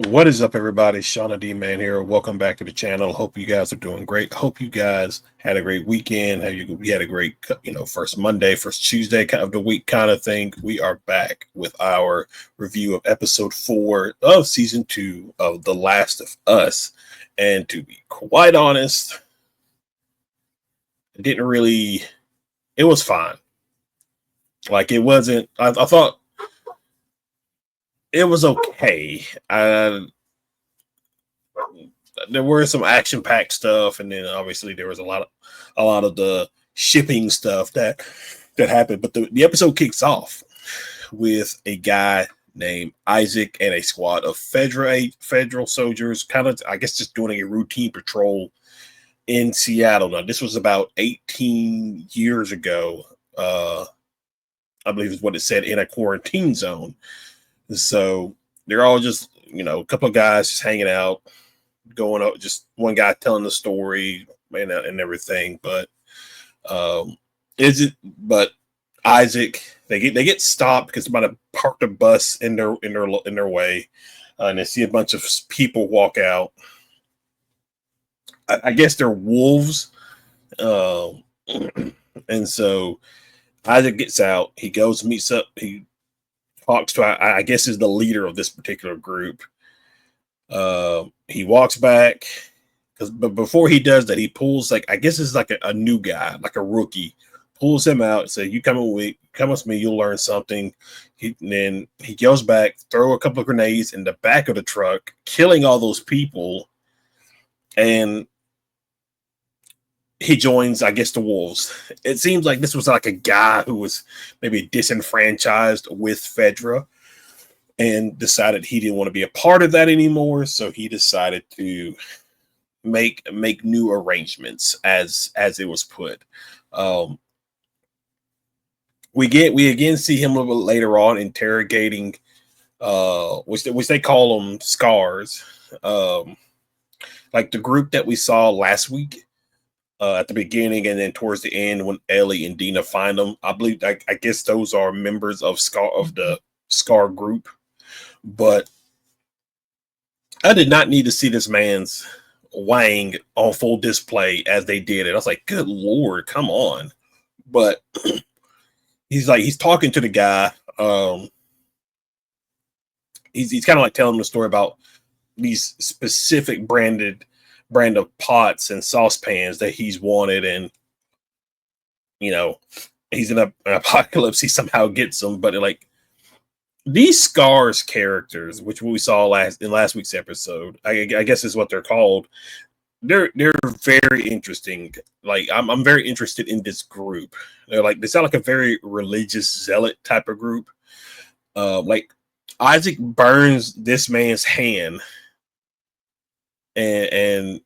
What is up, everybody? Shauna D Man here. Welcome back to the channel. Hope you guys are doing great. Hope you guys had a great weekend. You had a great, first Monday, first Tuesday kind of the week kind of thing. We are back with our review of episode 4 of season 2 of The Last of Us. And to be quite honest, it didn't really. It was fine. Like it wasn't. I thought it was okay. There were some action-packed stuff, and then obviously there was a lot of the shipping stuff that happened. But the episode kicks off with a guy named Isaac and a squad of federal soldiers, kind of, I guess, just doing a routine patrol in Seattle. Now, this was about 18 years ago. I believe is what it said, in a quarantine zone. So they're all just, a couple of guys just hanging out, going up, just one guy telling the story and everything. But but Isaac, they get stopped because they're about to park the bus in their way, and they see a bunch of people walk out. I guess they're wolves, and so Isaac gets out. He goes, meets up. He talks to, I guess, is the leader of this particular group. He walks back, but before he does that, he pulls, like, I guess it's like a new guy, like a rookie, pulls him out and says, "You come with me, you'll learn something." Then he goes back, throw a couple of grenades in the back of the truck, killing all those people, and he joins, I guess, the wolves. It seems like this was like a guy who was maybe disenfranchised with Fedra and decided he didn't want to be a part of that anymore. So he decided to make new arrangements, as it was put. We again see him a little bit later on interrogating, which they call them scars, like the group that we saw last week. At the beginning, and then towards the end when Ellie and Dina find them, I believe, I guess those are members of the Scar group. But I did not need to see this man's wang on full display as they did it. I was like, good Lord, come on. But he's talking to the guy. He's kind of like telling him the story about these specific brand of pots and saucepans that he's wanted, and he's in an apocalypse. He somehow gets them, but like these Scars characters, which we saw in last week's episode, I guess is what they're called. They're very interesting. Like I'm very interested in this group. They sound like a very religious zealot type of group. Like Isaac burns this man's hand. And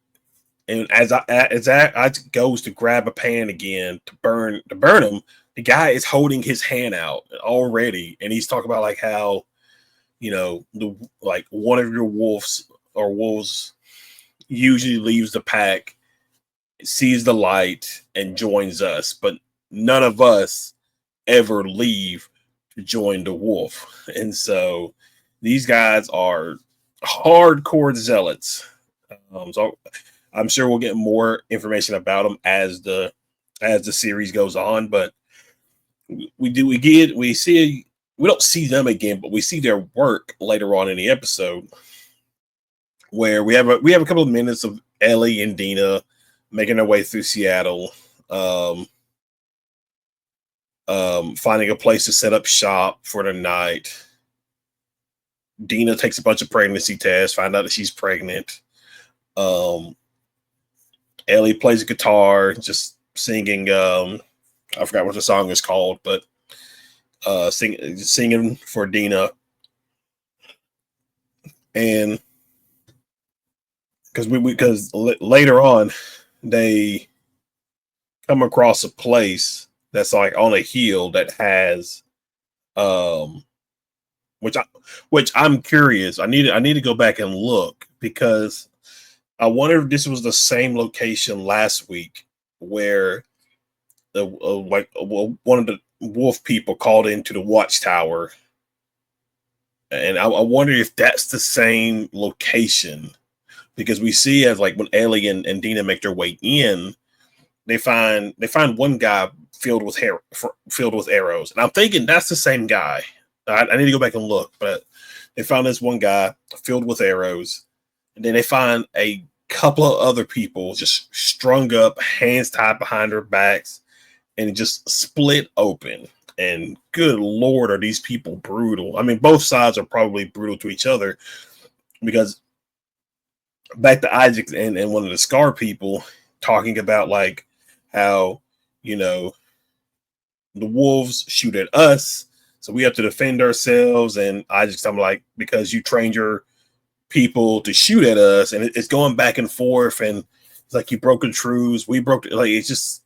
as I goes to grab a pan again to burn him, the guy is holding his hand out already, and he's talking about like how one of your wolves usually leaves the pack, sees the light, and joins us, but none of us ever leave to join the wolf. And so these guys are hardcore zealots. So I'm sure we'll get more information about them as the series goes on, but we don't see them again, but we see their work later on in the episode, where we have a couple of minutes of Ellie and Dina making their way through Seattle, finding a place to set up shop for the night. Dina takes a bunch of pregnancy tests, find out that she's pregnant. Ellie plays a guitar, just singing. I forgot what the song is called, but singing for Dina. And because later on they come across a place that's like on a hill that has, which I'm curious. I need to go back and look, because I wonder if this was the same location last week where one of the wolf people called into the watchtower And I wonder if that's the same location, because we see as like when Ellie and Dina make their way in, they find one guy filled with arrows, and I'm thinking that's the same guy. I need to go back and look, but they found this one guy filled with arrows, and then they find a couple of other people just strung up, hands tied behind their backs, and just split open. And good Lord, are these people brutal? I mean, both sides are probably brutal to each other, because back to Isaac and one of the Scar people talking about like how, you know, the wolves shoot at us, so we have to defend ourselves. And Isaac's, I'm like, because you trained your people to shoot at us, and it's going back and forth, and it's like you broke the truce, we broke, like it's just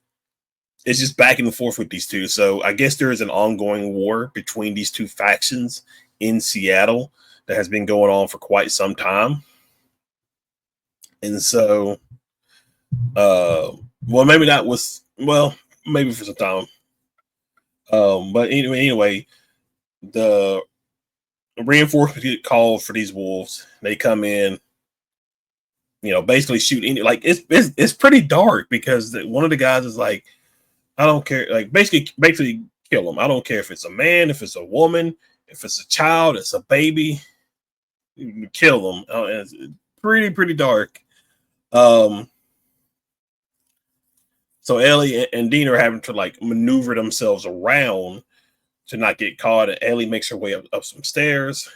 back and forth with these two. So I guess there is an ongoing war between these two factions in Seattle that has been going on for quite some time. And so, well, maybe that was, well, maybe for some time. But anyway, the reinforcements get called for these wolves. They come in, you know, basically shoot any, like it's pretty dark, because one of the guys is like, I don't care, like basically kill them. I don't care if it's a man, if it's a woman, if it's a child, it's a baby, you kill them. It's pretty dark. So Ellie and Dina are having to like maneuver themselves around to not get caught. And Ellie makes her way up some stairs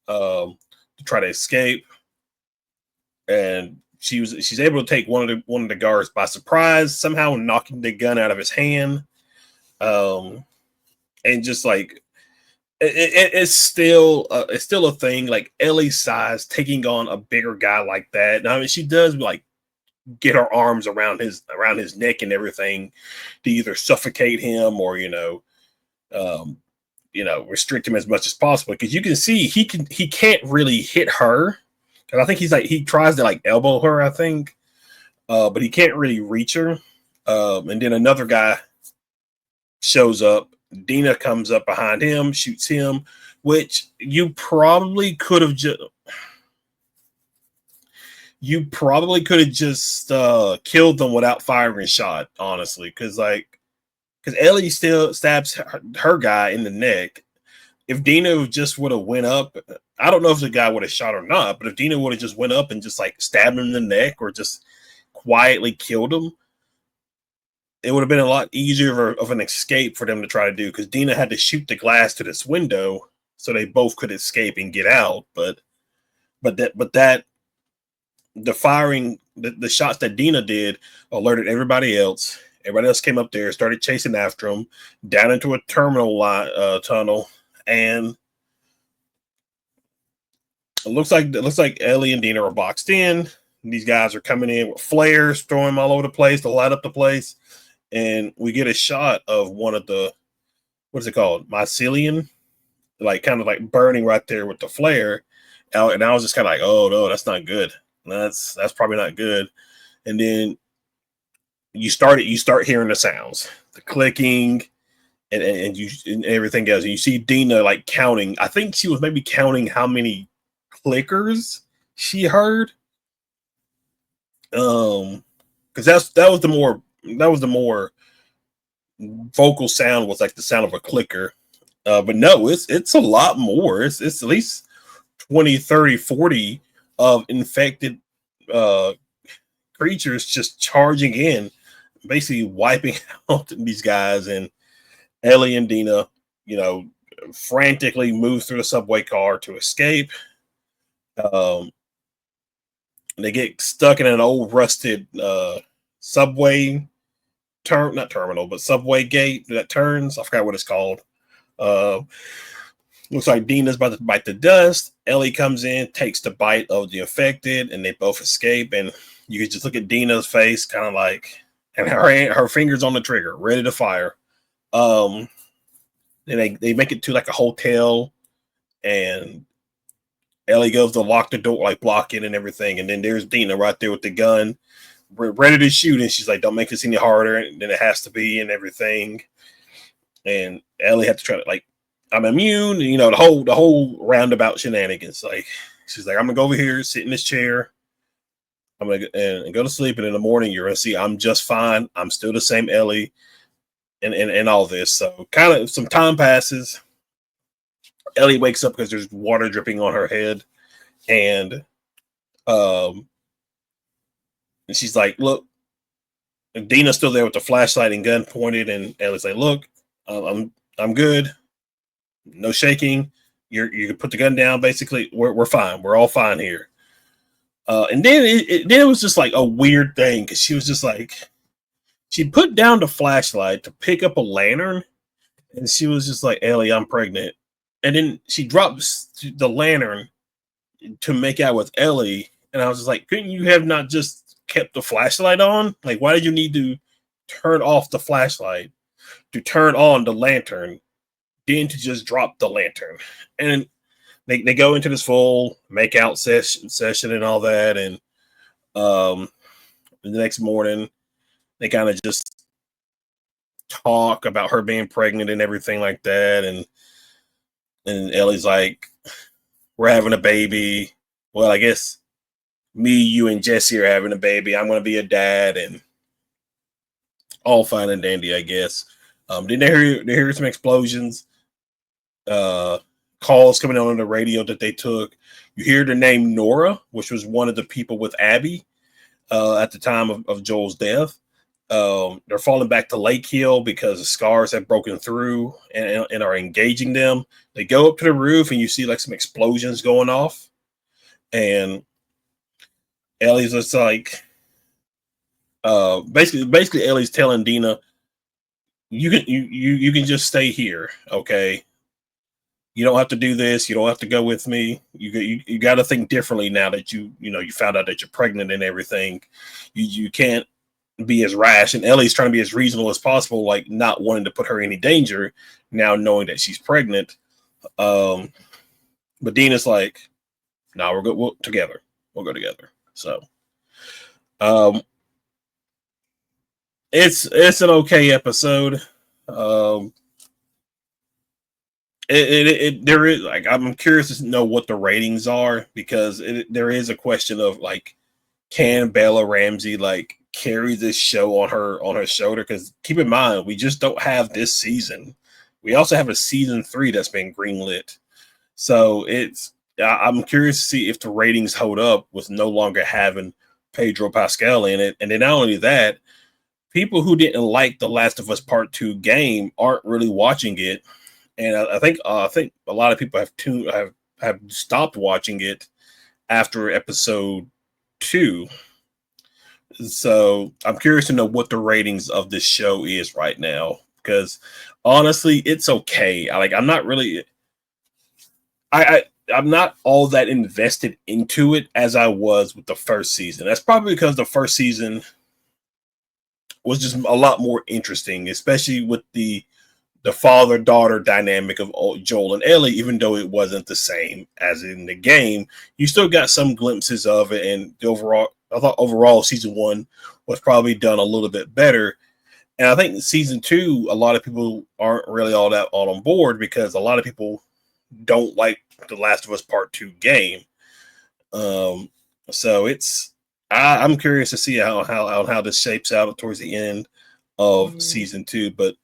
to try to escape, and she's able to take one of the guards by surprise, somehow knocking the gun out of his hand. And just like it's still a thing, like Ellie's size taking on a bigger guy like that. I mean, she does like get her arms around his neck and everything to either suffocate him or restrict him as much as possible, because you can see he can't really hit her, because I think he tries to like elbow her, I think, but he can't really reach her. And then another guy shows up. Dina comes up behind him, shoots him, which you probably could have just killed them without firing a shot, honestly, because Ellie still stabs her guy in the neck. If Dina just would have went up, I don't know if the guy would have shot or not, but if Dina would have just went up and just like stabbed him in the neck or just quietly killed him, it would have been a lot easier of an escape for them to try to do, because Dina had to shoot the glass to this window so they both could escape and get out. But the firing, the shots that Dina did alerted everybody else. Everybody else came up there, started chasing after him down into a terminal tunnel, and it looks like Ellie and Dina are boxed in. These guys are coming in with flares, throwing them all over the place to light up the place, and we get a shot of one of the, what's it called, mycelium, like kind of like burning right there with the flare. And I was just kind of like, oh no, that's not good. That's probably not good. And then you start hearing the sounds, the clicking, and everything else. And you see Dina like counting. I think she was maybe counting how many clickers she heard. Because that was the more vocal sound, was like the sound of a clicker. But no, it's a lot more. It's at least 20, 30, 40 of infected creatures just charging in, basically wiping out these guys. And Ellie and Dina, frantically move through the subway car to escape. They get stuck in an old rusted subway not terminal, but subway gate that turns. I forgot what it's called. Looks like Dina's about to bite the dust. Ellie comes in, takes the bite of the infected, and they both escape. And you can just look at Dina's face, kind of like, and her fingers on the trigger, ready to fire. And they make it to like a hotel, and Ellie goes to lock the door, like block it and everything. And then there's Dina right there with the gun, ready to shoot. And she's like, don't make this any harder than it has to be and everything. And Ellie had to try to like I'm immune. You know, the whole roundabout shenanigans. Like she's like, I'm gonna go over here, sit in this chair. I'm gonna and go to sleep, and in the morning you're gonna see I'm just fine. I'm still the same Ellie, and all this. So kind of some time passes. Ellie wakes up because there's water dripping on her head, and um, and she's like, "Look," and Dina's still there with the flashlight and gun pointed, and Ellie's like, "Look, I'm good. No shaking. You can put the gun down. Basically, we're fine. We're all fine here." And then then it was just like a weird thing because she was just like, she put down the flashlight to pick up a lantern, and she was just like, "Ellie, I'm pregnant." And then she drops the lantern to make out with Ellie, and I was just like, couldn't you have not just kept the flashlight on? Like, why did you need to turn off the flashlight to turn on the lantern, then to just drop the lantern? And they go into this full make out session and all that, and the next morning they kind of just talk about her being pregnant and everything like that, and Ellie's like, we're having a baby. Well, I guess me, you, and Jesse are having a baby. I'm going to be a dad, and all fine and dandy, I guess. Then they hear some explosions, calls coming on the radio that they took. You hear the name Nora, which was one of the people with Abby at the time of Joel's death. They're falling back to Lake Hill because the scars have broken through and are engaging them. They go up to the roof, and you see like some explosions going off. And Ellie's just like, basically Ellie's telling Dina, you can just stay here, okay? You don't have to do this. You don't have to go with me. You got to think differently now that you found out that you're pregnant and everything. You can't be as rash, and Ellie's trying to be as reasonable as possible, like not wanting to put her in any danger now knowing that she's pregnant. But Dina's like, no, we're good. We'll go together. So it's an okay episode. There is, like, I'm curious to know what the ratings are, because there is a question of like, can Bella Ramsey like carry this show on her shoulder? Because keep in mind, we just don't have this season. We also have a season 3 that's been greenlit. So I'm curious to see if the ratings hold up with no longer having Pedro Pascal in it. And then not only that, people who didn't like The Last of Us Part 2 game aren't really watching it. And I think a lot of people have stopped watching it after episode 2. So I'm curious to know what the ratings of this show is right now, because honestly, it's okay. I'm not really, I'm not all that invested into it as I was with the first season. That's probably because the first season was just a lot more interesting, especially with the father-daughter dynamic of Joel and Ellie. Even though it wasn't the same as in the game, you still got some glimpses of it. And I thought overall season 1 was probably done a little bit better. And I think season 2, a lot of people aren't really all on board, because a lot of people don't like The Last of Us Part 2 game. So I'm curious to see how this shapes out towards the end of season 2. But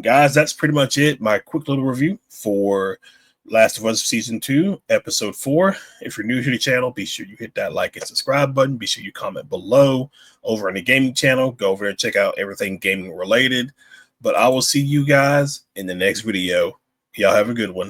guys, that's pretty much it. My quick little review for Last of Us Season 2, Episode 4. If you're new to the channel, be sure you hit that like and subscribe button. Be sure you comment below over on the gaming channel. Go over there and check out everything gaming related. But I will see you guys in the next video. Y'all have a good one.